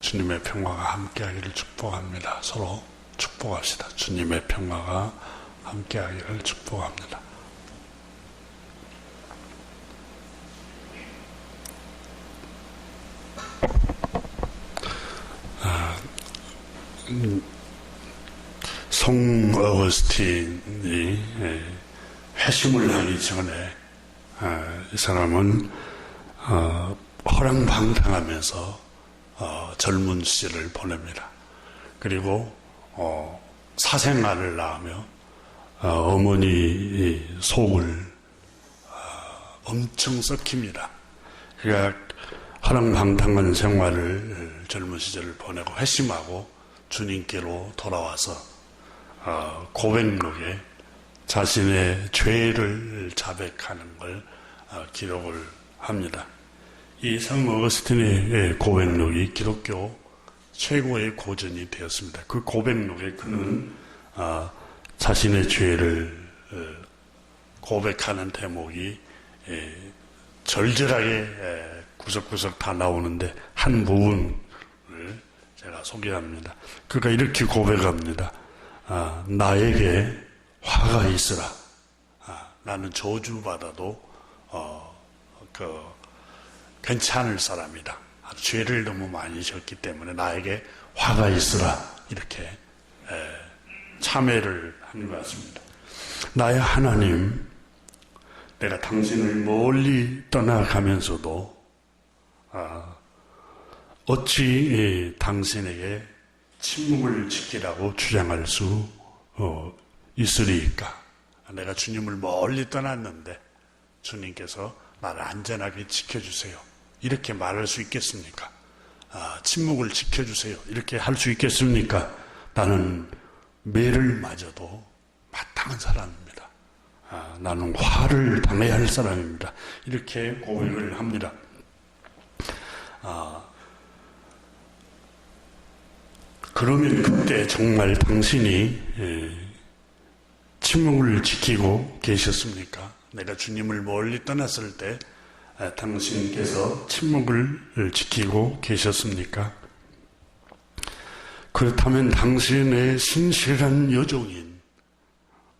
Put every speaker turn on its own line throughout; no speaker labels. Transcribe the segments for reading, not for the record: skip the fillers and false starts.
주님의 평화가 함께하기를 축복합니다. 서로 축복합시다. 주님의 평화가 함께하기를 축복합니다. 송 어거스틴이 회심을 하기 전에 이 사람은 허랑방탕하면서 젊은 시절을 보냅니다. 그리고 사생활을 낳으며 어머니 속을 엄청 썩힙니다. 그러니까 허랑방탕한 생활을 젊은 시절을 보내고 회심하고 주님께로 돌아와서 고백록에 자신의 죄를 자백하는 걸 기록을 합니다. 이 성 어거스틴의 고백록이 기독교 최고의 고전이 되었습니다. 그 고백록에 그는 자신의 죄를 고백하는 대목이 절절하게 구석구석 다 나오는데 한 부분을 제가 소개합니다. 그가 이렇게 고백합니다. 나에게 화가 있으라. 나는 저주받아도 괜찮을 사람이다. 죄를 너무 많이 졌기 때문에 나에게 화가 있으라. 이렇게 참회를 하는 것 같습니다. 나의 하나님, 내가 당신을 멀리 떠나가면서도 어찌 당신에게 침묵을 지키라고 주장할 수 있으리까? 내가 주님을 멀리 떠났는데 주님께서 나를 안전하게 지켜주세요. 이렇게 말할 수 있겠습니까? 침묵을 지켜주세요. 이렇게 할 수 있겠습니까? 나는 매를 맞아도 마땅한 사람입니다. 나는 화를 당해야 할 사람입니다. 이렇게 고백을 합니다. 그러면 그때 정말 당신이 침묵을 지키고 계셨습니까? 내가 주님을 멀리 떠났을 때 당신께서 침묵을 지키고 계셨습니까? 그렇다면 당신의 신실한 여종인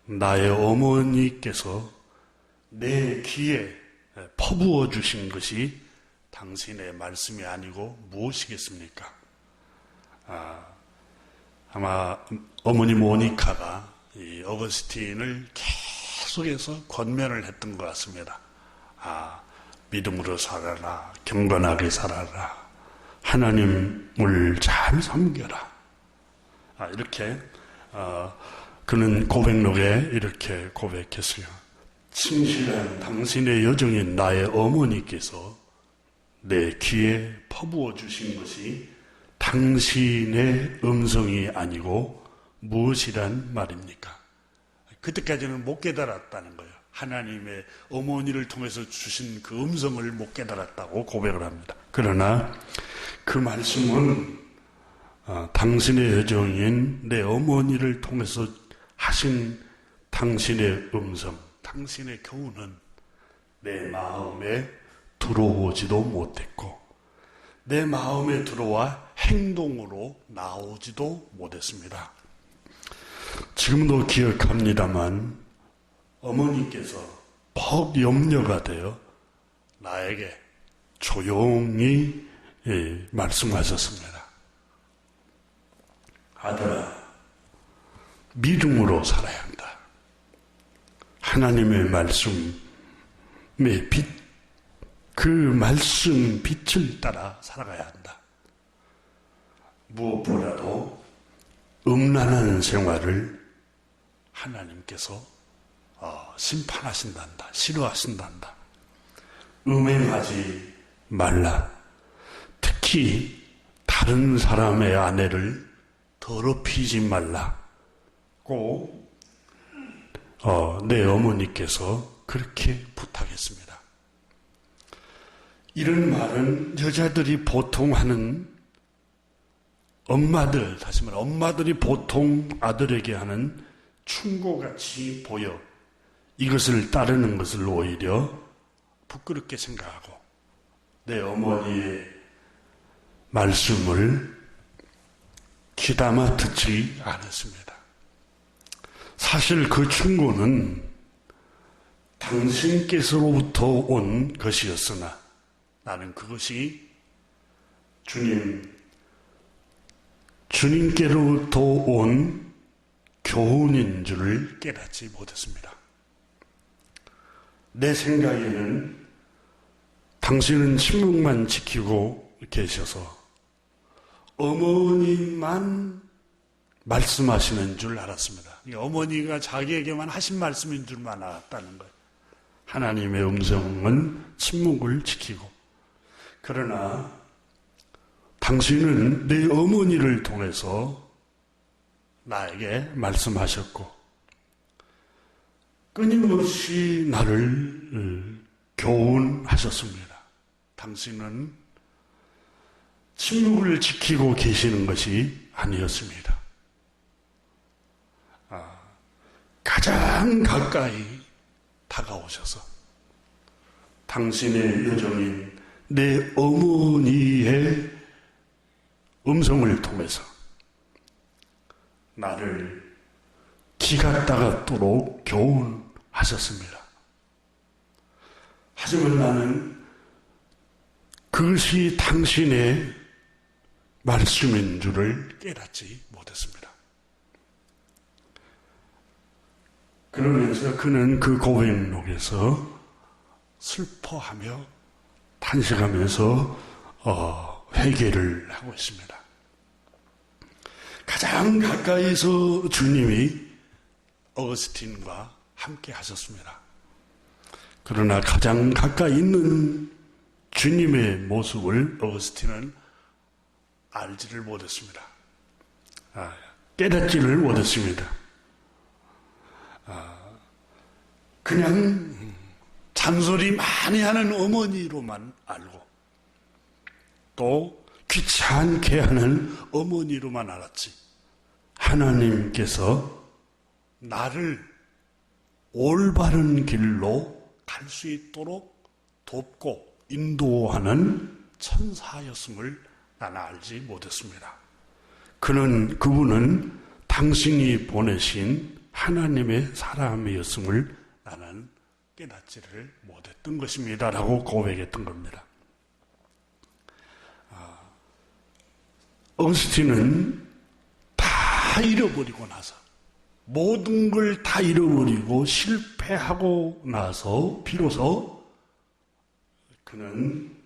나의 어머니께서 내 귀에 퍼부어 주신 것이 당신의 말씀이 아니고 무엇이겠습니까? 아마 어머니 모니카가 이 어거스틴을 계속해서 권면을 했던 것 같습니다. 믿음으로 살아라, 경건하게 살아라, 하나님을 잘 섬겨라. 이렇게 그는 고백록에 이렇게 고백했어요. 신실한 당신의 여종인 나의 어머니께서 내 귀에 퍼부어 주신 것이 당신의 음성이 아니고 무엇이란 말입니까? 그때까지는 못 깨달았다는 거예요. 하나님의 어머니를 통해서 주신 그 음성을 못 깨달았다고 고백을 합니다. 그러나 그 말씀은 당신의 여종인 내 어머니를 통해서 하신 당신의 음성, 당신의 교훈은 내 마음에 들어오지도 못했고 내 마음에 들어와 행동으로 나오지도 못했습니다. 지금도 기억합니다만 어머니께서 퍽 염려가 되어 나에게 조용히 말씀하셨습니다. 아들아, 믿음으로 살아야 한다. 하나님의 말씀의 빛, 그 말씀 빛을 따라 살아가야 한다. 무엇보다도 음란한 생활을 하나님께서 심판하신단다. 싫어하신단다. 음행하지 말라. 특히 다른 사람의 아내를 더럽히지 말라고 내 어머니께서 그렇게 부탁했습니다. 이런 말은 여자들이 보통 하는 엄마들, 다시 말해 엄마들이 보통 아들에게 하는 충고같이 보여 이것을 따르는 것을 오히려 부끄럽게 생각하고 내 어머니의 말씀을 귀담아 듣지 않았습니다. 사실 그 충고는 당신께서로부터 온 것이었으나 나는 그것이 주님께로부터 온 교훈인 줄을 깨닫지 못했습니다. 내 생각에는 당신은 침묵만 지키고 계셔서 어머니만 말씀하시는 줄 알았습니다. 어머니가 자기에게만 하신 말씀인 줄만 알았다는 거예요. 하나님의 음성은 침묵을 지키고, 그러나 당신은 내 어머니를 통해서 나에게 말씀하셨고 끊임없이 나를 교훈하셨습니다. 당신은 침묵을 지키고 계시는 것이 아니었습니다. 가장 가까이 다가오셔서 당신의 여정인 내 어머니의 음성을 통해서 나를 기가 따갑도록 교훈하셨습니다. 하지만 나는 그것이 당신의 말씀인 줄을 깨닫지 못했습니다. 그러면서 그는 그 고백록에서 슬퍼하며 탄식하면서 회개를 하고 있습니다. 가장 가까이서 주님이 어거스틴과 함께 하셨습니다. 그러나 가장 가까이 있는 주님의 모습을 어거스틴은 알지를 못했습니다. 깨닫지를 못했습니다. 그냥 잔소리 많이 하는 어머니로만 알고 또 귀찮게 하는 어머니로만 알았지, 하나님께서 나를 올바른 길로 갈 수 있도록 돕고 인도하는 천사였음을 나는 알지 못했습니다. 그분은 당신이 보내신 하나님의 사람이었음을 나는 깨닫지를 못했던 것입니다 라고 고백했던 겁니다. 어거스틴은 다 잃어버리고 나서, 모든 걸 다 잃어버리고 실패하고 나서 비로소 그는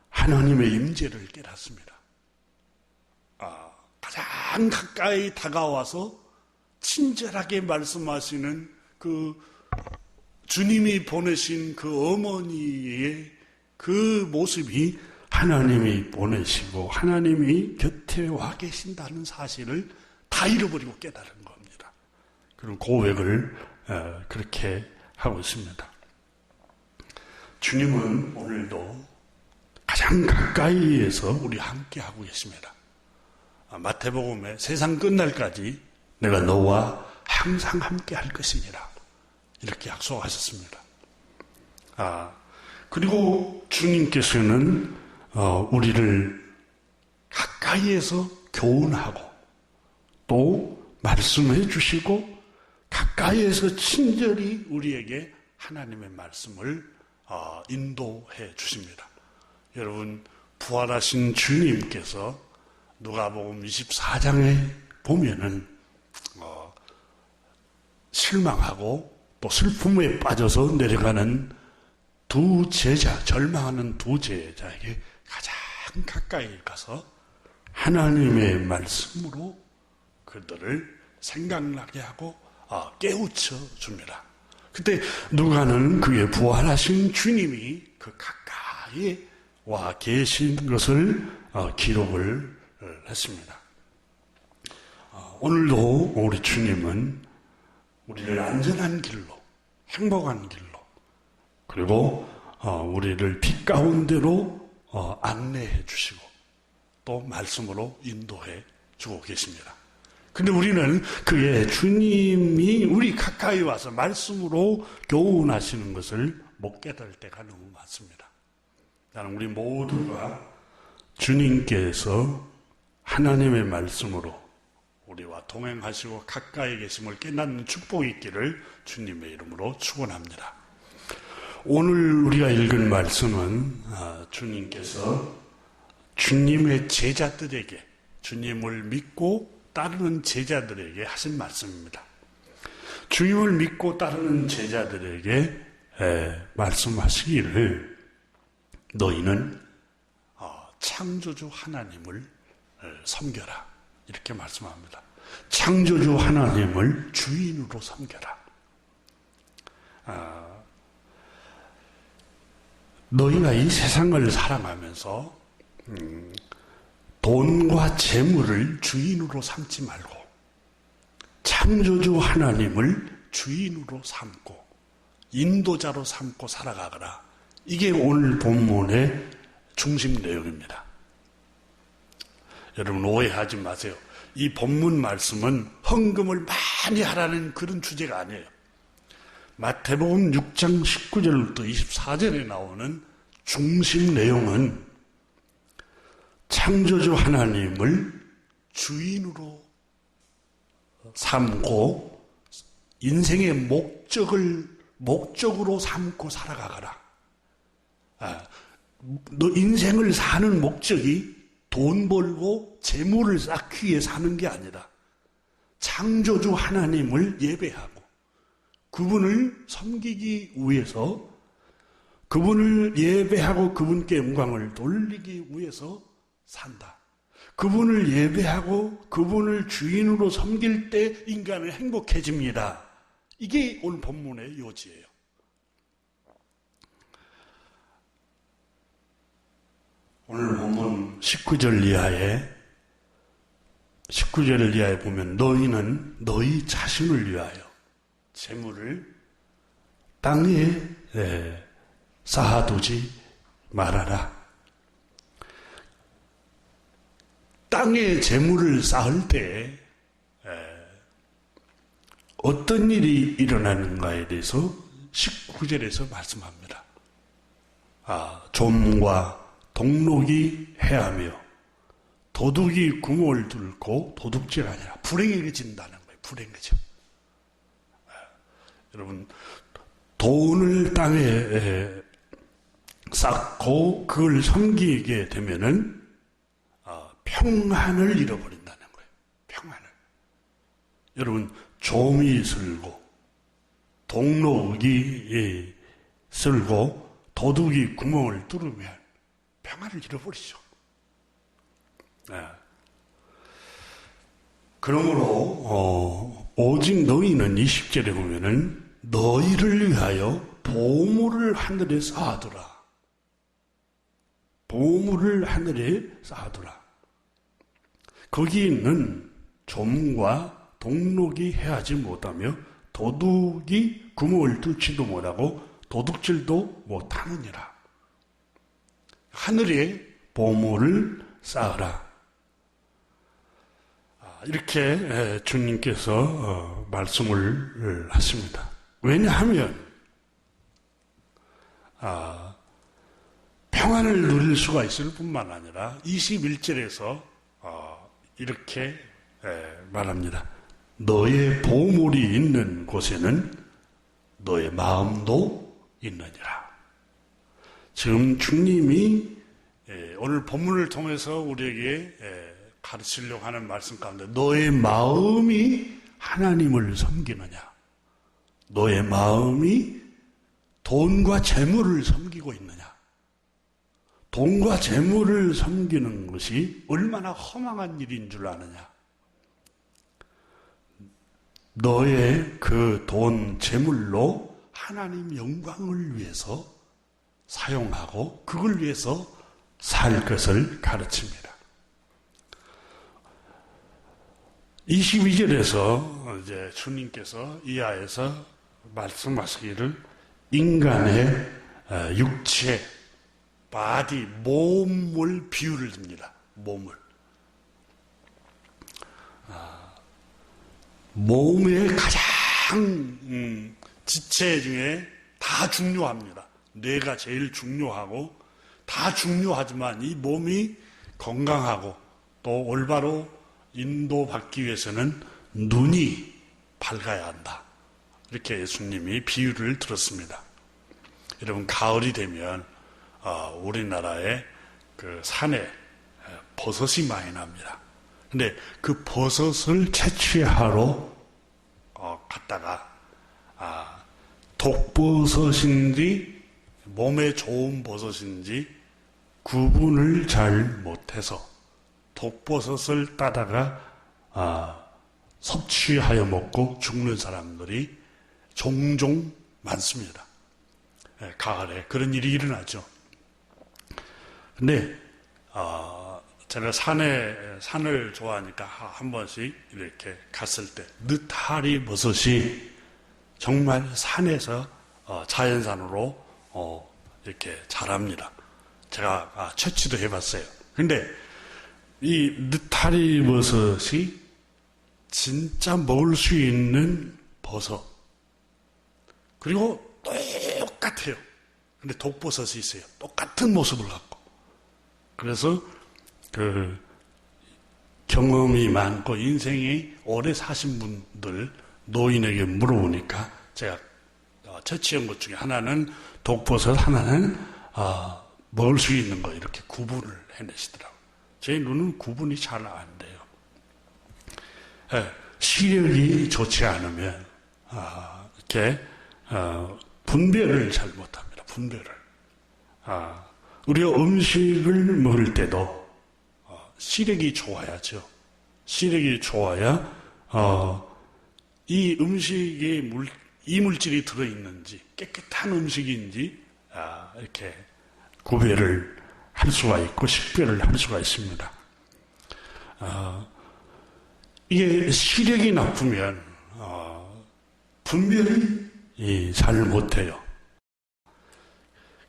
하나님의 임재를 깨닫습니다. 가장 가까이 다가와서 친절하게 말씀하시는 그 주님이 보내신 그 어머니의 그 모습이 하나님이 보내시고 하나님이 곁에 와 계신다는 사실을 다 잃어버리고 깨달은 겁니다. 그런 고백을 그렇게 하고 있습니다. 주님은 오늘도 가장 가까이에서 우리 함께 하고 계십니다. 마태복음에 세상 끝날까지 내가 너와 항상 함께 할 것이니라 이렇게 약속하셨습니다. 그리고 주님께서는 우리를 가까이에서 교훈하고 또 말씀해 주시고 가까이에서 친절히 우리에게 하나님의 말씀을 인도해 주십니다. 여러분, 부활하신 주님께서 누가복음 24장에 보면은 실망하고 또 슬픔에 빠져서 내려가는 두 제자, 절망하는 두 제자에게 가장 가까이 가서 하나님의 말씀으로 그들을 생각나게 하고 깨우쳐 줍니다. 그때 누가는 그의 부활하신 주님이 그 가까이에 와 계신 것을 기록을 했습니다. 오늘도 우리 주님은 우리를 안전한 길로, 행복한 길로, 그리고 우리를 빛 가운데로 안내해 주시고 또 말씀으로 인도해 주고 계십니다. 근데 우리는 그의 주님이 우리 가까이 와서 말씀으로 교훈하시는 것을 못 깨달을 때가 너무 많습니다. 나는 우리 모두가 주님께서 하나님의 말씀으로 우리와 동행하시고 가까이 계심을 깨닫는 축복이 있기를 주님의 이름으로 축원합니다. 오늘 우리가 읽은 말씀은 주님께서 주님의 제자들에게, 주님을 믿고 따르는 제자들에게 하신 말씀입니다. 주님을 믿고 따르는 제자들에게 말씀하시기를 너희는 창조주 하나님을 섬겨라, 이렇게 말씀합니다. 창조주 하나님을 주인으로 섬겨라. 너희가 이 세상을 살아가면서 돈과 재물을 주인으로 삼지 말고 창조주 하나님을 주인으로 삼고 인도자로 삼고 살아가거라. 이게 오늘 본문의 중심 내용입니다. 여러분 오해하지 마세요. 이 본문 말씀은 헌금을 많이 하라는 그런 주제가 아니에요. 마태복음 6장 19절부터 24절에 나오는 중심 내용은 창조주 하나님을 주인으로 삼고 인생의 목적으로 삼고 살아가거라. 너 인생을 사는 목적이 돈 벌고 재물을 쌓기 위해 사는 게 아니라 창조주 하나님을 예배하고 그분을 섬기기 위해서, 그분을 예배하고 그분께 영광을 돌리기 위해서 산다. 그분을 예배하고 그분을 주인으로 섬길 때 인간은 행복해집니다. 이게 오늘 본문의 요지예요. 오늘 본문 19절 이하에 보면 너희는 너희 자신을 위하여 재물을 땅에 쌓아두지 말아라. 땅에 재물을 쌓을 때 어떤 일이 일어나는가에 대해서 19절에서 말씀합니다. 좀과 동록이 해하며 도둑이 구멍을 뚫고 도둑질하니라. 불행해진다는 거예요. 불행해져. 여러분, 돈을 땅에 쌓고 그걸 섬기게 되면은 평안을 잃어버린다는 거예요. 평안을. 여러분, 좀이 슬고 동록이 슬고 도둑이 구멍을 뚫으면 평안을 잃어버리죠. 그러므로 오직 너희는 20절에 보면은 너희를 위하여 보물을 하늘에 쌓아두라. 보물을 하늘에 쌓아두라. 거기 있는 좀과 동록이 해하지 못하며 도둑이 구멍을 뚫지도 못하고 도둑질도 못하느니라. 하늘에 보물을 쌓으라. 이렇게 주님께서 말씀을 하십니다. 왜냐하면 평안을 누릴 수가 있을 뿐만 아니라 21절에서 이렇게 말합니다. 너의 보물이 있는 곳에는 너의 마음도 있느니라. 지금 주님이 오늘 본문을 통해서 우리에게 가르치려고 하는 말씀 가운데 너의 마음이 하나님을 섬기느냐, 너의 마음이 돈과 재물을 섬기고 있느냐, 돈과 재물을 섬기는 것이 얼마나 허망한 일인 줄 아느냐. 너의 그 돈, 재물로 하나님 영광을 위해서 사용하고 그걸 위해서 살 것을 가르칩니다. 22절에서 이제 주님께서 이하에서 말씀하시기를 인간의 육체, 바디, 몸을 비유를 듭니다. 몸을. 몸의 가장 지체 중에 다 중요합니다. 뇌가 제일 중요하고 다 중요하지만 이 몸이 건강하고 또 올바로 인도받기 위해서는 눈이 밝아야 한다. 이렇게 예수님이 비유를 들었습니다. 여러분, 가을이 되면 우리나라의 그 산에 버섯이 많이 납니다. 근데 그 버섯을 채취하러 갔다가 독버섯인지 몸에 좋은 버섯인지 구분을 잘 못해서 독버섯을 따다가 섭취하여 먹고 죽는 사람들이 종종 많습니다. 가을에 그런 일이 일어나죠. 근데 제가 산을 좋아하니까 한 번씩 이렇게 갔을 때 느타리 버섯이 정말 산에서 자연산으로 이렇게 자랍니다. 제가 채취도 해봤어요. 근데 이 느타리 버섯이 진짜 먹을 수 있는 버섯, 그리고 똑같아요. 근데 독버섯이 있어요. 똑같은 모습을 갖고. 그래서 그 경험이 많고 인생이 오래 사신 분들, 노인에게 물어보니까 제가 채취한 것 중에 하나는 독버섯, 하나는 먹을 수 있는 거, 이렇게 구분을 해내시더라고요. 제 눈은 구분이 잘 안 돼요. 시력이 좋지 않으면 이렇게 분별을 잘 못합니다. 분별을. 우리가 음식을 먹을 때도 시력이 좋아야죠. 시력이 좋아야 이 음식에 이물질이 들어있는지 깨끗한 음식인지 이렇게 구별을 할 수가 있고 식별을 할 수가 있습니다. 이게 시력이 나쁘면 분별이 잘 못해요.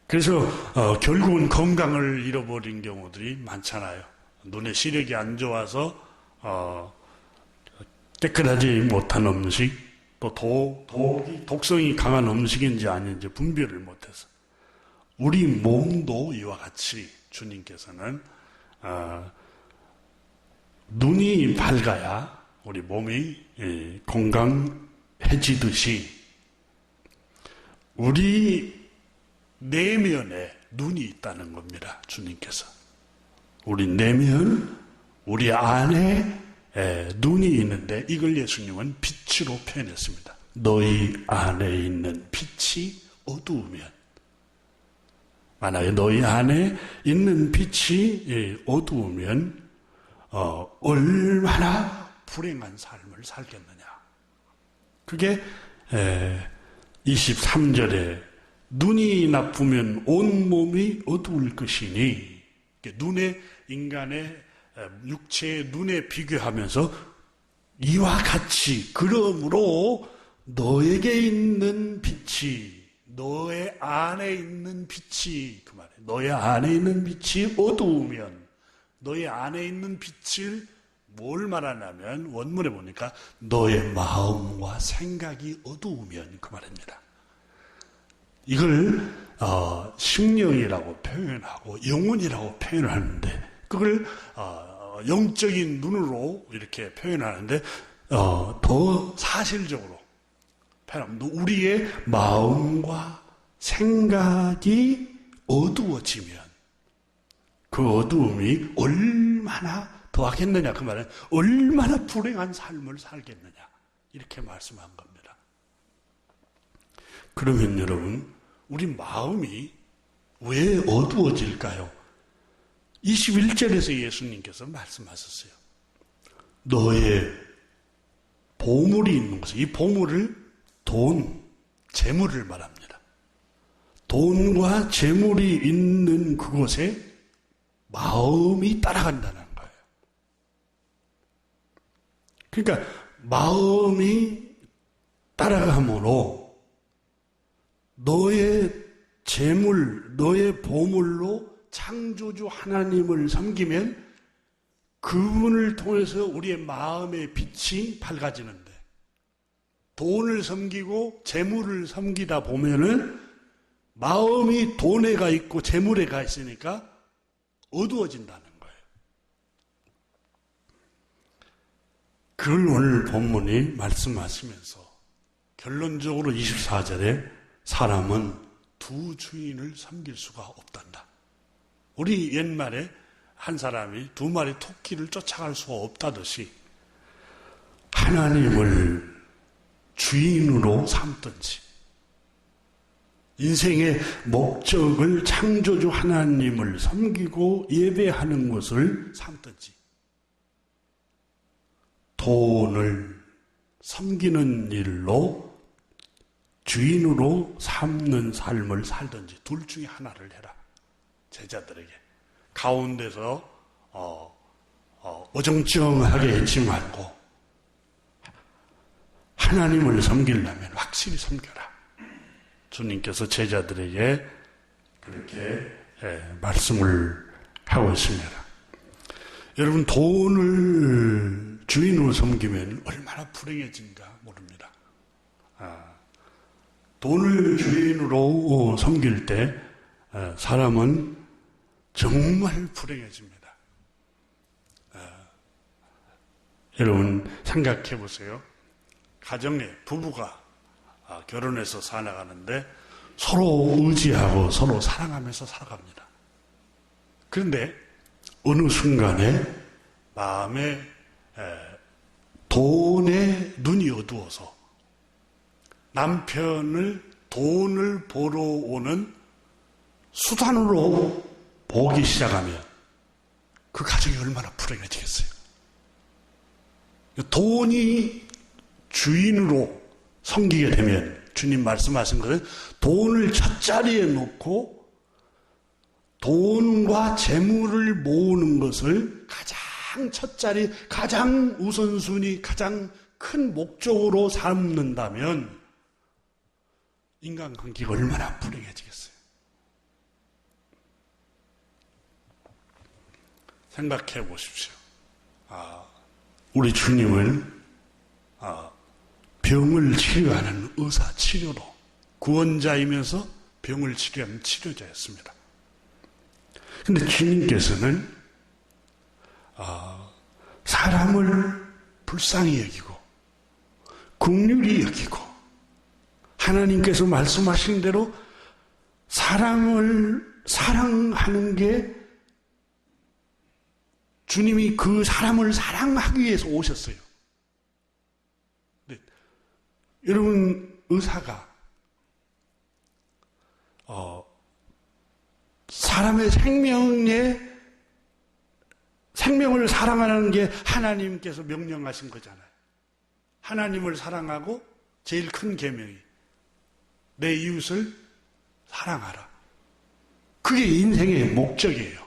그래서 결국은 건강을 잃어버린 경우들이 많잖아요. 눈에 시력이 안 좋아서 깨끗하지 못한 음식, 또 독성이 강한 음식인지 아닌지 분별을 못해서. 우리 몸도 이와 같이 주님께서는 눈이 밝아야 우리 몸이 건강해지듯이 우리 내면에 눈이 있다는 겁니다. 주님께서. 우리 내면, 우리 안에 눈이 있는데 이걸 예수님은 빛으로 표현했습니다. 너희 안에 있는 빛이 어두우면, 만약에 너희 안에 있는 빛이 어두우면 얼마나 불행한 삶을 살겠느냐. 그게 23절에 눈이 나쁘면 온몸이 어두울 것이니, 눈의 인간의 육체의 눈에 비교하면서 이와 같이 그러므로 너에게 있는 빛이, 너의 안에 있는 빛이, 그 말이에요. 너의 안에 있는 빛이 어두우면, 너의 안에 있는 빛을 뭘 말하냐면 원문에 보니까 너의 마음과 생각이 어두우면, 그 말입니다. 이걸 심령이라고 표현하고 영혼이라고 표현을 하는데, 그걸 영적인 눈으로 이렇게 표현하는데 더 사실적으로 표현하면 우리의 마음과 생각이 어두워지면 그 어두움이 얼마나 더하겠느냐, 그 말은 얼마나 불행한 삶을 살겠느냐, 이렇게 말씀한 겁니다. 그러면 여러분, 우리 마음이 왜 어두워질까요? 21절에서 예수님께서 말씀하셨어요. 너의 보물이 있는 곳에, 이 보물을 돈, 재물을 말합니다. 돈과 재물이 있는 그곳에 마음이 따라간다는 거예요. 그러니까 마음이 따라가므로 너의 재물, 너의 보물로 창조주 하나님을 섬기면 그분을 통해서 우리의 마음의 빛이 밝아지는데, 돈을 섬기고 재물을 섬기다 보면은 마음이 돈에 가 있고 재물에 가 있으니까 어두워진다는 거예요. 그걸 오늘 본문이 말씀하시면서 결론적으로 24절에 사람은 두 주인을 섬길 수가 없단다. 우리 옛말에 한 사람이 두 마리 토끼를 쫓아갈 수가 없다듯이 하나님을 주인으로 삼든지 인생의 목적을 창조주 하나님을 섬기고 예배하는 것을 삼든지 돈을 섬기는 일로 주인으로 삼는 삶을 살든지 둘 중에 하나를 해라. 제자들에게 가운데서 어정쩡하게 했지 말고 하나님을 섬기려면 확실히 섬겨라. 주님께서 제자들에게 그렇게 말씀을 하고 있습니다. 여러분, 돈을 주인으로 섬기면 얼마나 불행해진가 모릅니다. 돈을 주인으로 섬길 때 사람은 정말 불행해집니다. 여러분 생각해 보세요. 가정에 부부가 결혼해서 살아가는데 서로 의지하고 서로 사랑하면서 살아갑니다. 그런데 어느 순간에 마음에 돈에 눈이 어두워서 남편을 돈을 벌어 오는 수단으로 보기 시작하면 그 가정이 얼마나 불행해지겠어요. 돈이 주인으로 섬기게 되면 주님 말씀하신 것은 돈을 첫자리에 놓고 돈과 재물을 모으는 것을 가장 첫자리, 가장 우선순위, 가장 큰 목적으로 삼는다면 인간관계가 얼마나 불행해지겠어요. 생각해 보십시오. 우리 주님은 병을 치료하는 의사, 치료로 구원자이면서 병을 치료하는 치료자였습니다. 그런데 주님께서는 사람을 불쌍히 여기고 긍휼히 여기고 하나님께서 말씀하신 대로 사람을 사랑하는 게 주님이 그 사람을 사랑하기 위해서 오셨어요. 네. 여러분, 의사가 사람의 생명을 사랑하는 게 하나님께서 명령하신 거잖아요. 하나님을 사랑하고 제일 큰 계명이 내 이웃을 사랑하라. 그게 인생의 목적이에요.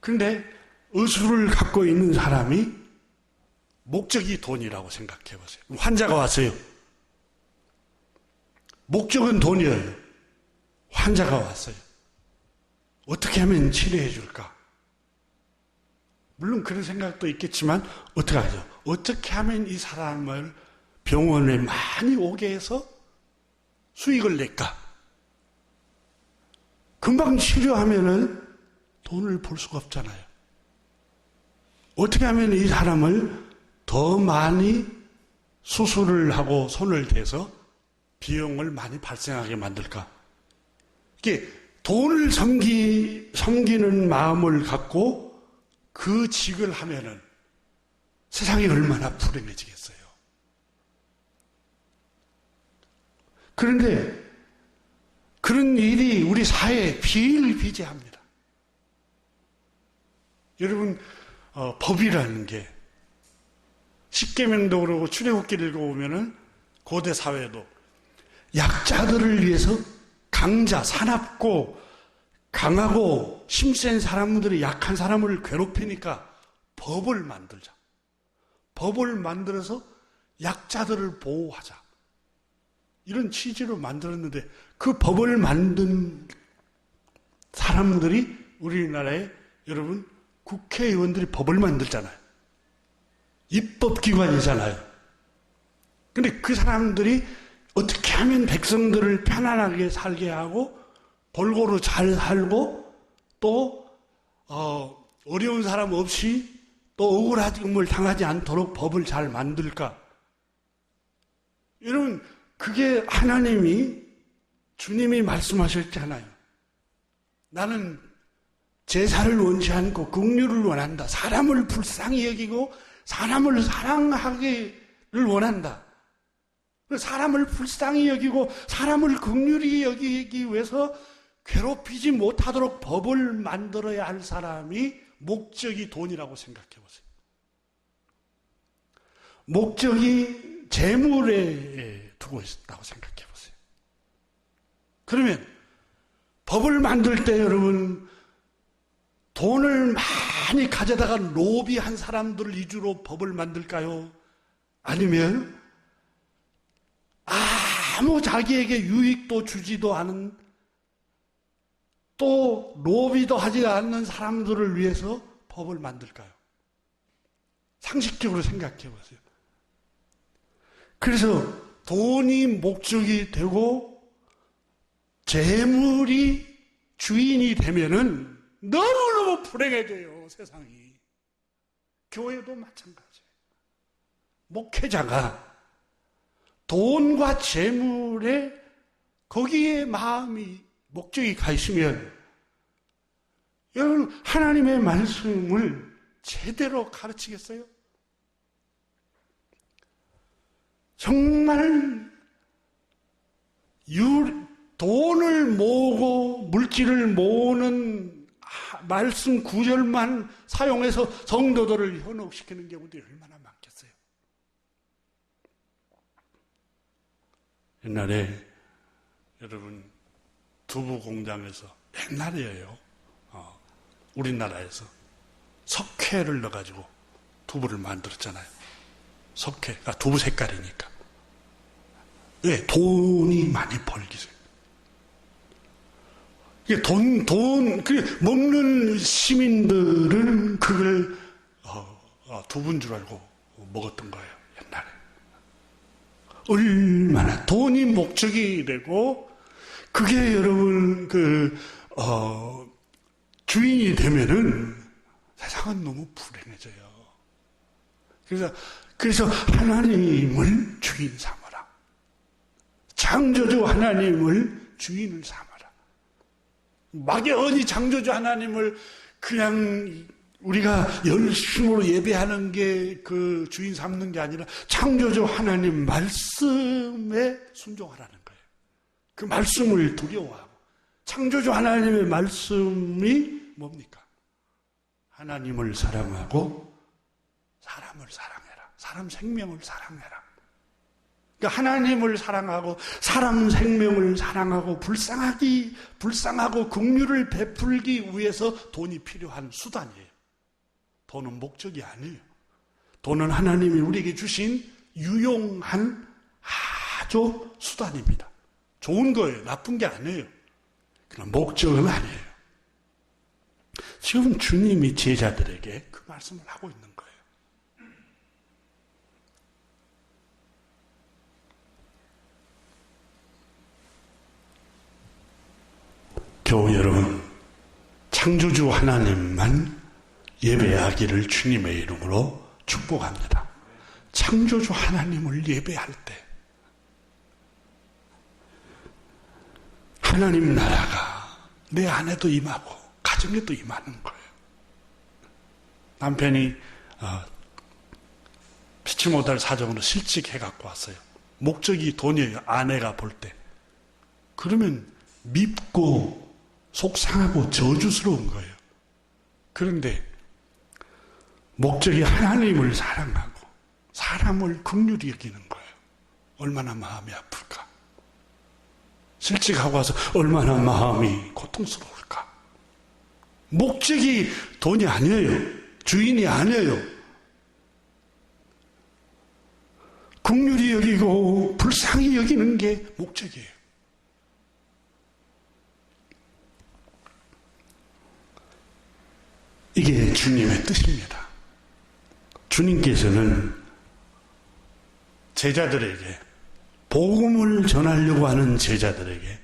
그런데 의술을 갖고 있는 사람이 목적이 돈이라고 생각해 보세요. 환자가 왔어요. 목적은 돈이에요. 환자가 왔어요. 어떻게 하면 치료해 줄까? 물론 그런 생각도 있겠지만 어떻게 하죠? 어떻게 하면 이 사람을 병원에 많이 오게 해서 수익을 낼까? 금방 치료하면은 돈을 벌 수가 없잖아요. 어떻게 하면 이 사람을 더 많이 수술을 하고 손을 대서 비용을 많이 발생하게 만들까? 이게 돈을 섬기는 마음을 갖고 그 직을 하면은 세상이 얼마나 불행해지겠어요. 그런데 그런 일이 우리 사회에 비일비재합니다. 여러분, 법이라는 게 십계명도 그러고 출애굽기를 읽어보면은 고대 사회도 약자들을 위해서 강자, 사납고 강하고 힘센 사람들이 약한 사람을 괴롭히니까 법을 만들자. 법을 만들어서 약자들을 보호하자. 이런 취지로 만들었는데 그 법을 만든 사람들이 우리나라에 여러분 국회의원들이 법을 만들잖아요. 입법기관이잖아요. 근데 그 사람들이 어떻게 하면 백성들을 편안하게 살게 하고 골고루 잘 살고 또 어려운 사람 없이 또 억울함을 당하지 않도록 법을 잘 만들까? 여러분, 그게 하나님이, 주님이 말씀하셨잖아요. 나는 제사를 원치 않고 긍휼을 원한다. 사람을 불쌍히 여기고 사람을 사랑하기를 원한다. 사람을 불쌍히 여기고 사람을 긍휼히 여기기 위해서 괴롭히지 못하도록 법을 만들어야 할 사람이 목적이 돈이라고 생각해 보세요. 목적이 재물에 두고 있다고 생각해 보세요. 그러면 법을 만들 때 여러분, 돈을 많이 가져다가 로비한 사람들 위주로 법을 만들까요? 아니면 아무 자기에게 유익도 주지도 않은, 또 로비도 하지 않는 사람들을 위해서 법을 만들까요? 상식적으로 생각해 보세요. 그래서 돈이 목적이 되고 재물이 주인이 되면은 너무너무 불행해져요, 세상이. 교회도 마찬가지예요. 목회자가 돈과 재물에 거기에 마음이, 목적이 가 있으면 여러분, 하나님의 말씀을 제대로 가르치겠어요? 정말 돈을 모으고 물질을 모으는 말씀 구절만 사용해서 성도들을 현혹시키는 경우들이 얼마나 많겠어요. 옛날에 여러분, 두부 공장에서, 옛날이에요, 우리나라에서 석회를 넣어가지고 두부를 만들었잖아요. 석회가 두부 색깔이니까. 왜? 돈이 많이 벌기죠. 먹는 시민들은 그걸 두부인 줄 알고 먹었던 거예요, 옛날에. 얼마나 돈이 목적이 되고, 그게 여러분, 주인이 되면은 세상은 너무 불행해져요. 그래서 하나님을 주인 삼아라. 창조주 하나님을 주인을 삼아라. 막연히 창조주 하나님을 그냥 우리가 열심으로 예배하는 게 그 주인 삼는 게 아니라 창조주 하나님 말씀에 순종하라는 거예요. 그 말씀을 두려워하고, 창조주 하나님의 말씀이 뭡니까? 하나님을 사랑하고 사람을 사랑해라. 사람 생명을 사랑해라. 그러니까 하나님을 사랑하고 사람 생명을 사랑하고 불쌍하고 긍휼을 베풀기 위해서 돈이 필요한 수단이에요. 돈은 목적이 아니에요. 돈은 하나님이 우리에게 주신 유용한 아주 수단입니다. 좋은 거예요. 나쁜 게 아니에요. 그런 목적은 아니에요. 지금 주님이 제자들에게 그 말씀을 하고 있는 거예요. 교우 여러분, 창조주 하나님만 예배하기를 주님의 이름으로 축복합니다. 창조주 하나님을 예배할 때 하나님 나라가 내 안에도 임하고 가정에도 임하는 거예요. 남편이 피치 못할 사정으로 실직해 갖고 왔어요. 목적이 돈이에요. 아내가 볼 때. 그러면 밉고 속상하고 저주스러운 거예요. 그런데 목적이 하나님을 사랑하고 사람을 긍휼히 여기는 거예요. 얼마나 마음이 아플까? 실직하고 와서 얼마나 마음이 고통스러울까? 목적이 돈이 아니에요. 주인이 아니에요. 긍휼히 여기고 불쌍히 여기는 게 목적이에요. 이게 주님의 뜻입니다. 주님께서는 제자들에게, 복음을 전하려고 하는 제자들에게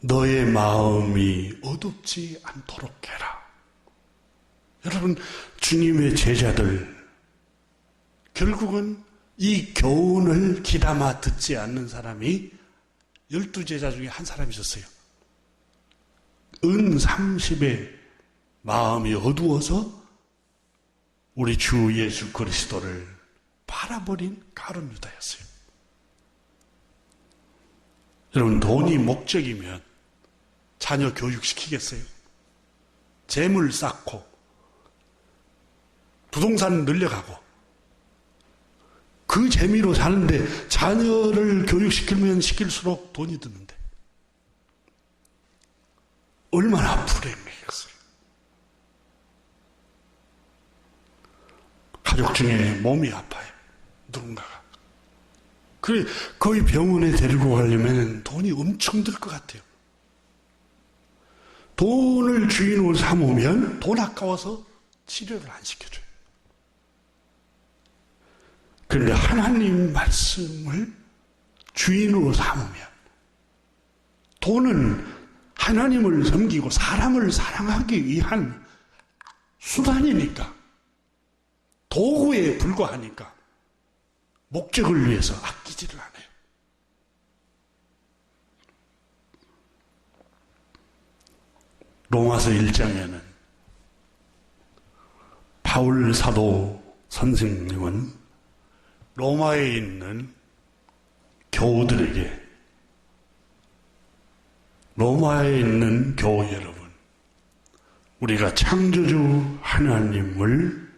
너의 마음이 어둡지 않도록 해라. 여러분, 주님의 제자들, 결국은 이 교훈을 귀담아 듣지 않는 사람이 12제자 중에 한 사람이 있었어요. 은 30에 마음이 어두워서 우리 주 예수 그리스도를 팔아버린 가룟 유다였어요. 여러분, 돈이 목적이면 자녀 교육시키겠어요? 재물 쌓고 부동산 늘려가고 그 재미로 사는데 자녀를 교육시키면 시킬수록 돈이 드는데 얼마나 불행했어요. 가족 중에 몸이 아파요. 누군가가. 그래, 거의 병원에 데리고 가려면 돈이 엄청 들 것 같아요. 돈을 주인으로 삼으면 돈 아까워서 치료를 안 시켜줘요. 그런데 하나님 말씀을 주인으로 삼으면 돈은 하나님을 섬기고 사람을 사랑하기 위한 수단이니까, 도구에 불과하니까 목적을 위해서 아끼지를 않아요. 로마서 1장에는 바울 사도 선생님은 로마에 있는 교우들에게, 로마에 있는 교우 여러분, 우리가 창조주 하나님을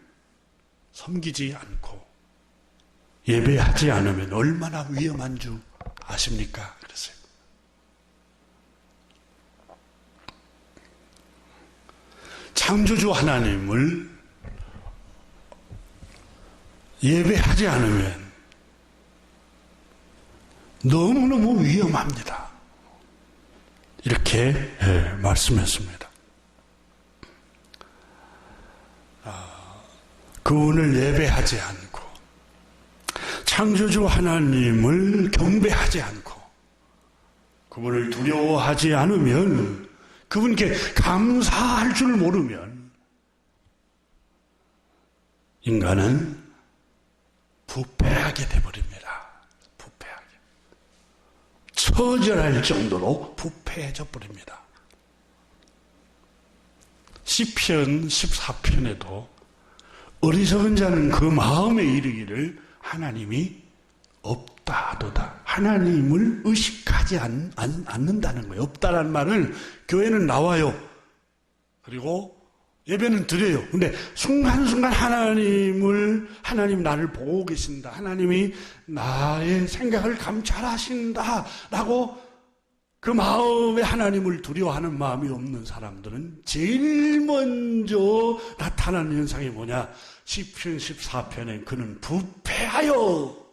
섬기지 않고 예배하지 않으면 얼마나 위험한 줄 아십니까? 그랬어요. 창조주 하나님을 예배하지 않으면 너무너무 위험합니다. 이렇게 말씀했습니다. 그분을 예배하지 않고 창조주 하나님을 경배하지 않고 그분을 두려워하지 않으면, 그분께 감사할 줄 모르면 인간은 부패하게 돼버립니다. 부패하게. 처절할 정도로 부패해져 버립니다. 시편 14편에도 어리석은 자는 그 마음에 이르기를 하나님이 없다 하도다. 하나님을 의식하지 않는다는 거예요. 없다라는 말은 교회는 나와요. 그리고 예배는 드려요. 근데 순간순간 하나님 나를 보고 계신다. 하나님이 나의 생각을 감찰하신다. 라고 그 마음에 하나님을 두려워하는 마음이 없는 사람들은 제일 먼저 나타나는 현상이 뭐냐? 시편 14편에 그는 부패하여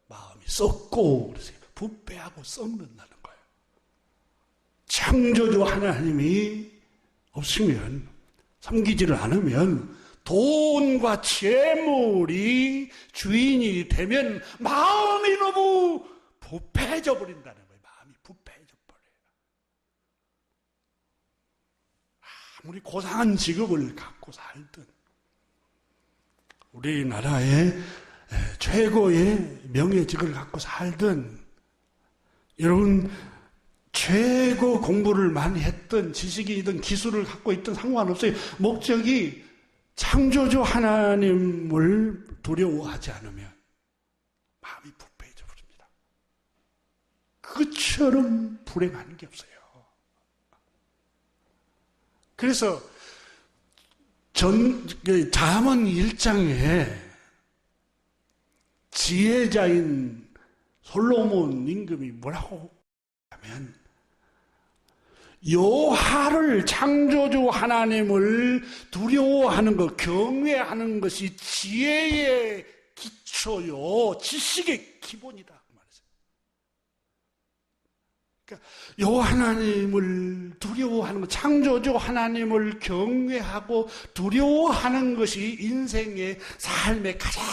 마음이 썩고, 그러세요. 부패하고 썩는다는 거예요. 창조주 하나님이 없으면, 섬기지를 않으면 돈과 재물이 주인이 되면 마음이 너무 부패해져 버린다는 거예요. 마음이 부패해져 버려요. 아무리 고상한 직업을 갖고 살든, 우리나라의 최고의 명예직을 갖고 살든, 여러분 최고 공부를 많이 했던, 지식이든 기술을 갖고 있든 상관없어요. 목적이 창조주 하나님을 두려워하지 않으면 마음이 부패해져 버립니다. 그처럼 불행한 게 없어요. 그래서 잠언 1장에 지혜자인 솔로몬 임금이 뭐라고 하면, 여호와를, 창조주 하나님을 두려워하는 것, 경외하는 것이 지혜의 기초요, 지식의 기본이다 말했어요. 그러니까 여호와 하나님을 두려워하는 것, 창조주 하나님을 경외하고 두려워하는 것이 인생의 삶의 가장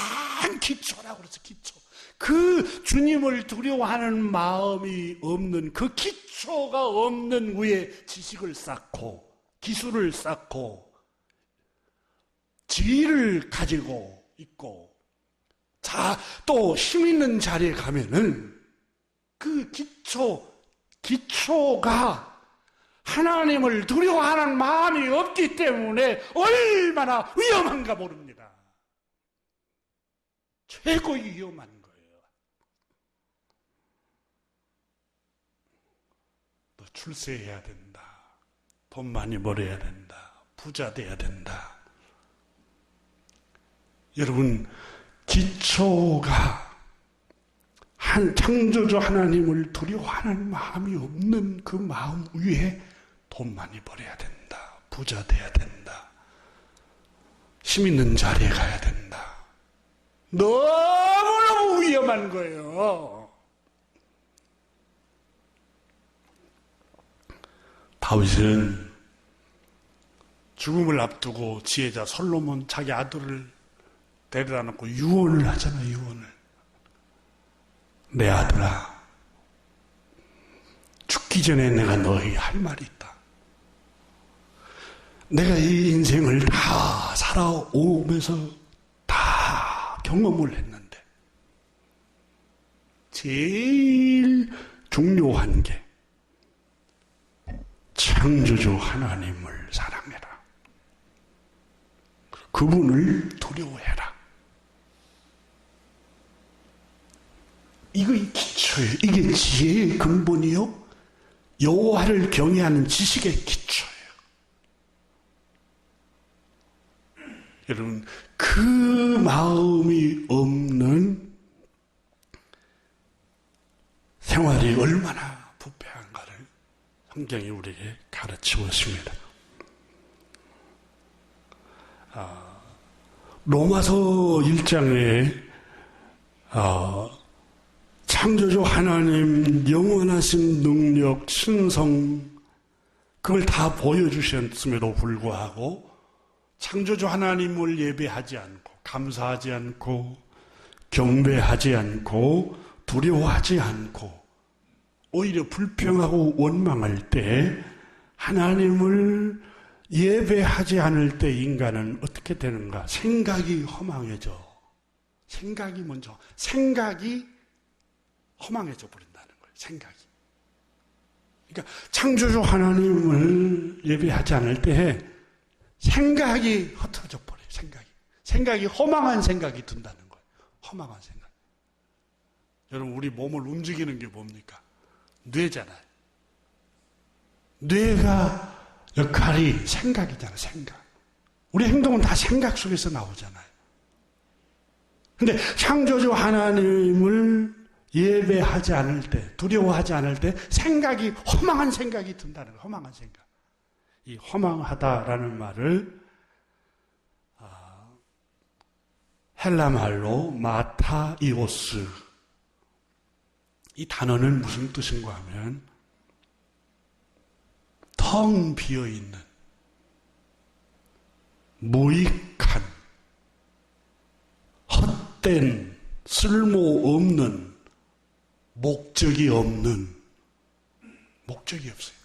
기초라고 그랬어요. 기초. 그 주님을 두려워하는 마음이 없는, 그 기초가 없는 위에 지식을 쌓고 기술을 쌓고 지위를 가지고 있고, 자, 또 힘 있는 자리에 가면은 그 기초가 하나님을 두려워하는 마음이 없기 때문에 얼마나 위험한가 모릅니다. 최고 위험한 거예요. 너 출세해야 된다. 돈 많이 벌어야 된다. 부자 돼야 된다. 여러분, 기초가 창조주 하나님을 두려워하는 마음이 없는 그 마음 위에 돈 많이 벌어야 된다. 부자 돼야 된다. 힘 있는 자리에 가야 된다. 너무너무 위험한 거예요. 다윗은 죽음을 앞두고 지혜자 솔로몬 자기 아들을 데려다 놓고 유언을 하잖아요. 유언을. 내 아들아, 죽기 전에 내가 너에게 할 말이 있다. 내가 이 인생을 다 살아오면서 다 경험을 했는데 제일 중요한 게 창조주 하나님을 사랑해라. 그분을 두려워해라. 이거 기초예요. 이게 지혜의 근본이요. 여호와를 경외하는 지식의 기초예요. 여러분, 그 마음이 없는 생활이 얼마나 부패한가를 성경이 우리에게 가르치고 있습니다. 로마서 1장에 창조주 하나님 영원하신 능력, 신성, 그걸 다 보여주셨음에도 불구하고 창조주 하나님을 예배하지 않고 감사하지 않고 경배하지 않고 두려워하지 않고 오히려 불평하고 원망할 때 하나님을 예배하지 않을 때 인간은 어떻게 되는가? 생각이 허망해져. 생각이 먼저, 생각이 허망해져 버린다는 거예요. 생각이. 그러니까 창조주 하나님을 예배하지 않을 때 생각이 흩어져 버려요. 생각이 허망한 생각이 든다는 거예요. 허망한 생각. 여러분, 우리 몸을 움직이는 게 뭡니까? 뇌잖아요. 뇌가 역할이 생각이잖아요. 생각. 우리 행동은 다 생각 속에서 나오잖아요. 근데 창조주 하나님을 예배하지 않을 때, 두려워하지 않을 때 생각이 허망한 생각이 든다는 거예요. 허망한 생각. 이 허망하다라는 말을 헬라 말로 마타이오스, 이 단어는 무슨 뜻인가 하면 텅 비어있는, 무익한, 헛된, 쓸모없는, 목적이 없는, 목적이 없어요.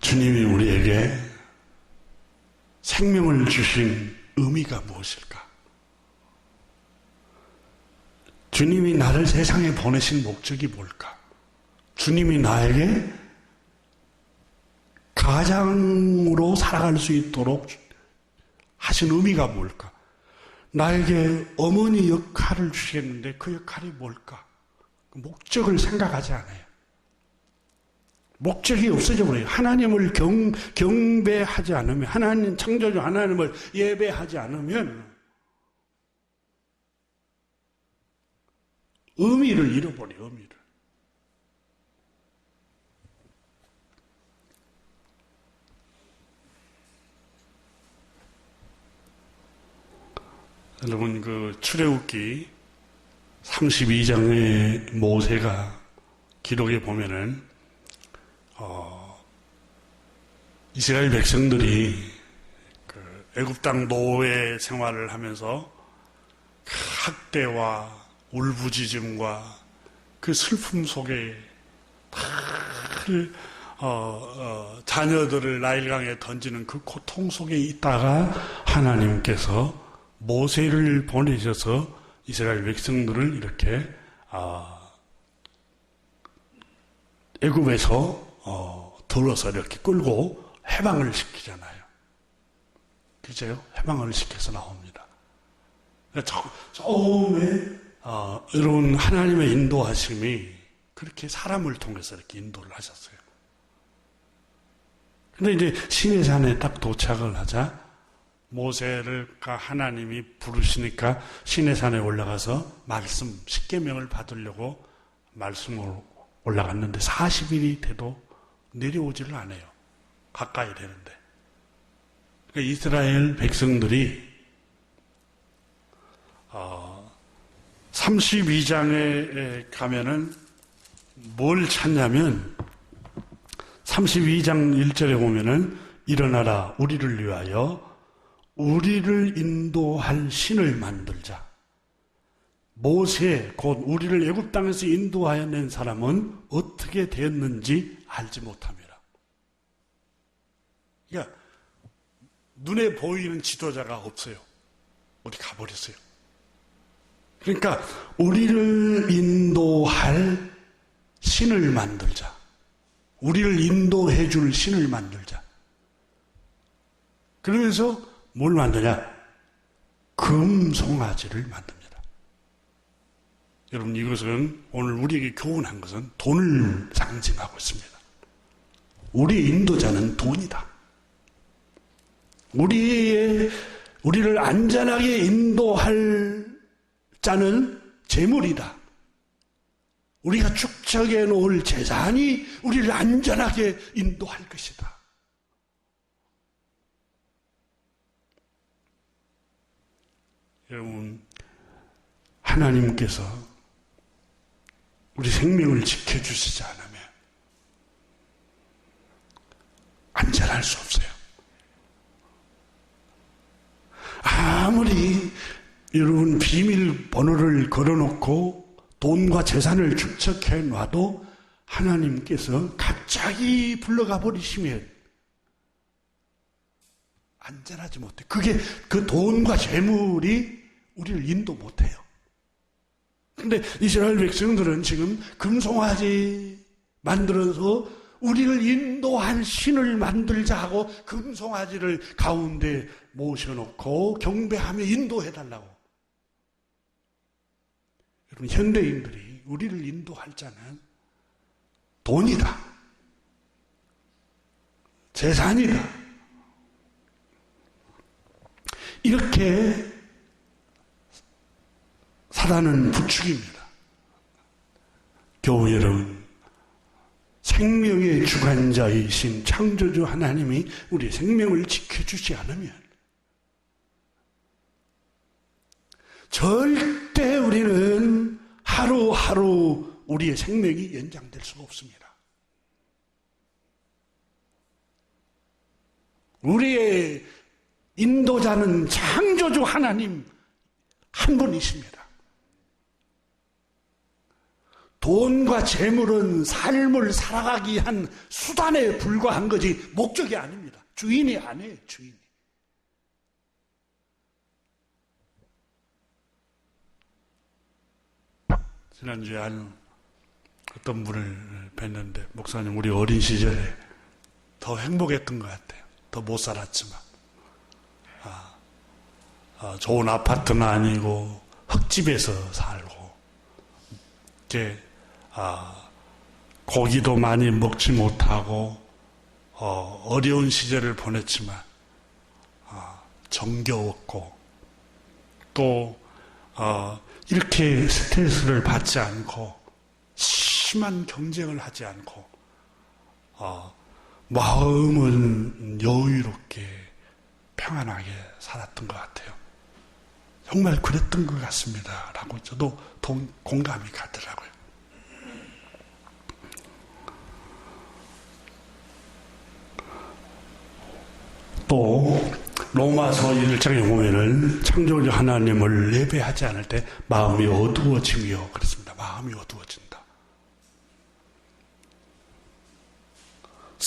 주님이 우리에게 생명을 주신 의미가 무엇일까? 주님이 나를 세상에 보내신 목적이 뭘까? 주님이 나에게 가장으로 살아갈 수 있도록 하신 의미가 뭘까? 나에게 어머니 역할을 주셨는데 그 역할이 뭘까? 목적을 생각하지 않아요. 목적이 없어져 버려요. 하나님을 경배하지 않으면, 하나님, 창조주 하나님을 예배하지 않으면 의미를 잃어버려요. 의미를. 여러분, 그 출애굽기 32장의 모세가 기록에 보면은 이스라엘 백성들이 그 애굽 땅 노예 생활을 하면서 학대와 울부짖음과 그 슬픔 속에 자녀들을 나일강에 던지는 그 고통 속에 있다가 하나님께서 모세를 보내셔서 이스라엘 백성들을 이렇게 애굽에서 들어서 이렇게 끌고 해방을 시키잖아요. 그죠? 해방을 시켜서 나옵니다. 처음에 여러분 하나님의 인도하심이 그렇게 사람을 통해서 이렇게 인도를 하셨어요. 근데 이제 시내산에 딱 도착을 하자 모세를 하나님이 부르시니까 시내산에 올라가서 말씀 10계명을 받으려고 말씀으로 올라갔는데 40일이 돼도 내려오지를 않아요. 가까이 되는데. 그러니까 이스라엘 백성들이 32장에 가면은 뭘 찾냐면 32장 1절에 보면은 일어나라 우리를 위하여 우리를 인도할 신을 만들자. 모세 곧 우리를 애굽 땅에서 인도하여 낸 사람은 어떻게 되었는지 알지 못합니다. 그러니까 눈에 보이는 지도자가 없어요. 어디 가버렸어요. 그러니까 우리를 인도할 신을 만들자. 우리를 인도해 줄 신을 만들자. 그러면서 뭘 만드냐? 금송아지를 만듭니다. 여러분 이것은 오늘 우리에게 교훈한 것은 돈을 상징하고 있습니다. 우리의 인도자는 돈이다. 우리를 안전하게 인도할 자는 재물이다. 우리가 축적해 놓을 재산이 우리를 안전하게 인도할 것이다. 여러분, 하나님께서 우리 생명을 지켜주시지 않으면 안전할 수 없어요. 아무리 여러분 비밀번호를 걸어놓고 돈과 재산을 축적해 놔도 하나님께서 갑자기 불러가 버리시면 안전하지 못해. 그 돈과 재물이 우리를 인도 못해요. 근데 이스라엘 백성들은 지금 금송아지 만들어서 우리를 인도할 신을 만들자 하고 금송아지를 가운데 모셔놓고 경배하며 인도해달라고. 여러분, 현대인들이 우리를 인도할 자는 돈이다. 재산이다. 이렇게 사단은 부추깁니다. 교우 여러분, 생명의 주관자이신 창조주 하나님이 우리 생명을 지켜주지 않으면 절대 우리는 하루하루 우리의 생명이 연장될 수가 없습니다. 우리의 인도자는 창조주 하나님 한 분이십니다. 돈과 재물은 삶을 살아가기 위한 수단에 불과한 거지 목적이 아닙니다. 주인이 아니에요. 주인이. 지난주에 어떤 분을 뵀는데 목사님 우리 어린 시절에 더 행복했던 것 같아요. 더 못 살았지만 좋은 아파트는 아니고 흙집에서 살고 이제 고기도 많이 먹지 못하고 어려운 시절을 보냈지만 정겨웠고 또 이렇게 스트레스를 받지 않고 심한 경쟁을 하지 않고 마음은 여유롭게 평안하게 살았던 것 같아요. 정말 그랬던 것 같습니다. 라고 저도 공감이 가더라고요. 또 로마서 1장에 보면은 창조주 하나님을 예배하지 않을 때 마음이 어두워지며 그렇습니다. 마음이 어두워진다.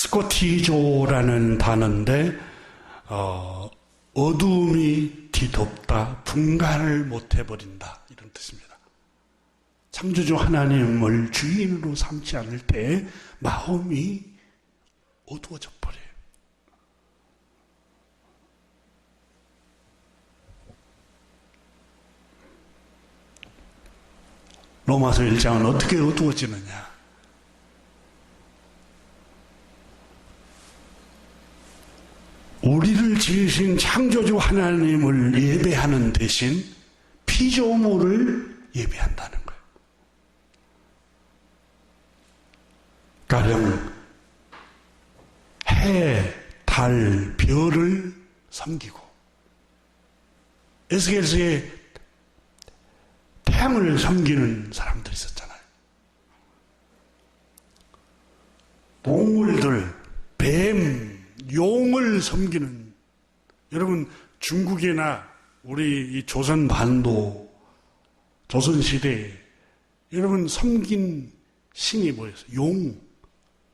스코티조라는 단어인데 어둠이 뒤덮다 분간을 못해버린다 이런 뜻입니다. 창조주 하나님을 주인으로 삼지 않을 때 마음이 어두워져 버려요. 로마서 1장은 어떻게 어두워지느냐? 우리를 지으신 창조주 하나님을 예배하는 대신 피조물을 예배한다는 거예요. 가령 해, 달, 별을 섬기고 에스겔서에 태양을 섬기는 사람들이 있었잖아요. 동물들, 뱀, 용을 섬기는, 여러분 중국이나 우리 이 조선 반도, 조선 시대에 여러분 섬긴 신이 뭐였어요? 용.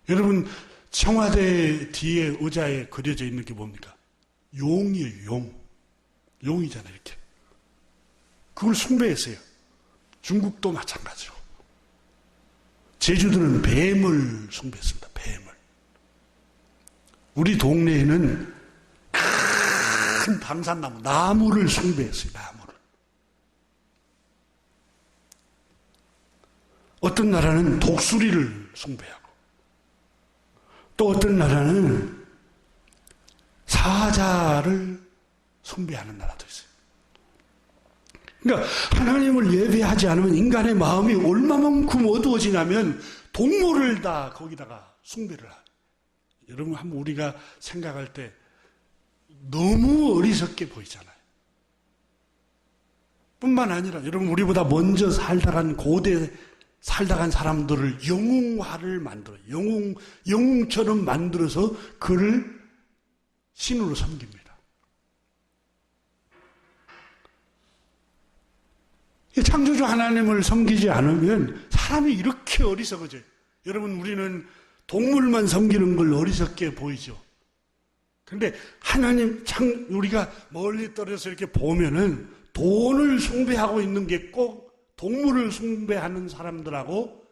여러분 청와대 뒤에 의자에 그려져 있는 게 뭡니까? 용이에요, 용. 용이잖아요, 이렇게. 그걸 숭배했어요. 중국도 마찬가지로. 제주도는 뱀을 숭배했습니다. 뱀을. 우리 동네에는 큰 당산나무, 나무를 숭배했어요. 나무를. 어떤 나라는 독수리를 숭배하고 또 어떤 나라는 사자를 숭배하는 나라도 있어요. 그러니까 하나님을 예배하지 않으면 인간의 마음이 얼마만큼 어두워지냐면 동물을 다 거기다가 숭배를 하죠. 여러분 한번 우리가 생각할 때 너무 어리석게 보이잖아요. 뿐만 아니라 여러분 우리보다 먼저 살다간 고대 살다간 사람들을 영웅화를 만들어 영웅처럼 만들어서 그를 신으로 섬깁니다. 창조주 하나님을 섬기지 않으면 사람이 이렇게 어리석어져요. 여러분 우리는 동물만 섬기는 걸 어리석게 보이죠. 그런데 하나님 우리가 멀리 떨어져서 이렇게 보면은 돈을 숭배하고 있는 게 꼭 동물을 숭배하는 사람들하고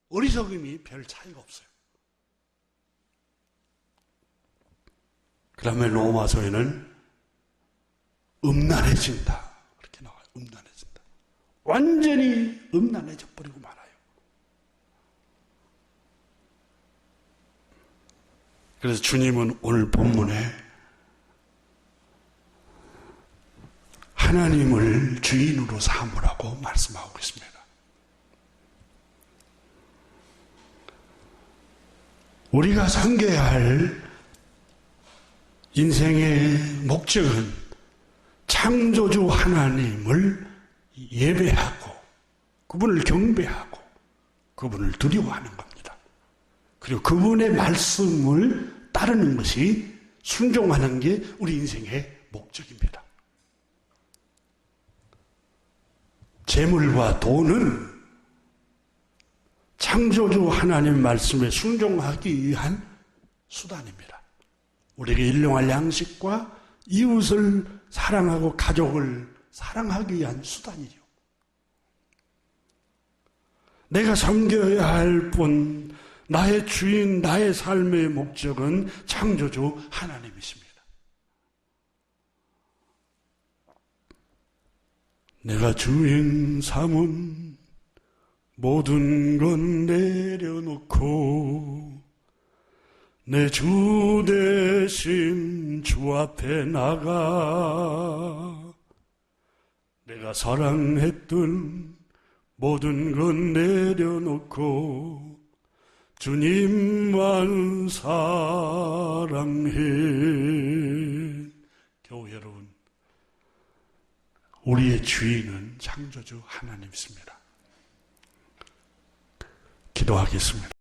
어리석음이 별 차이가 없어요. 그다음에 로마서에는 음란해진다 이렇게 나와요. 음란해진다. 완전히 음란해져 버리고 말아요. 그래서 주님은 오늘 본문에 하나님을 주인으로 삼으라고 말씀하고 있습니다. 우리가 섬겨야 할 인생의 목적은 창조주 하나님을 예배하고 그분을 경배하고 그분을 두려워하는 겁니다. 그리고 그분의 말씀을 따르는 것이 순종하는 게 우리 인생의 목적입니다. 재물과 돈은 창조주 하나님 말씀에 순종하기 위한 수단입니다. 우리에게 일용할 양식과 이웃을 사랑하고 가족을 사랑하기 위한 수단이죠. 내가 섬겨야 할 뿐 나의 주인, 나의 삶의 목적은 창조주 하나님이십니다. 내가 주인 삼은 모든 건 내려놓고 내 주 대신 주 앞에 나가 내가 사랑했던 모든 건 내려놓고 주님만 사랑해. 교회 여러분, 우리의 주인은 창조주 하나님이십니다. 기도하겠습니다.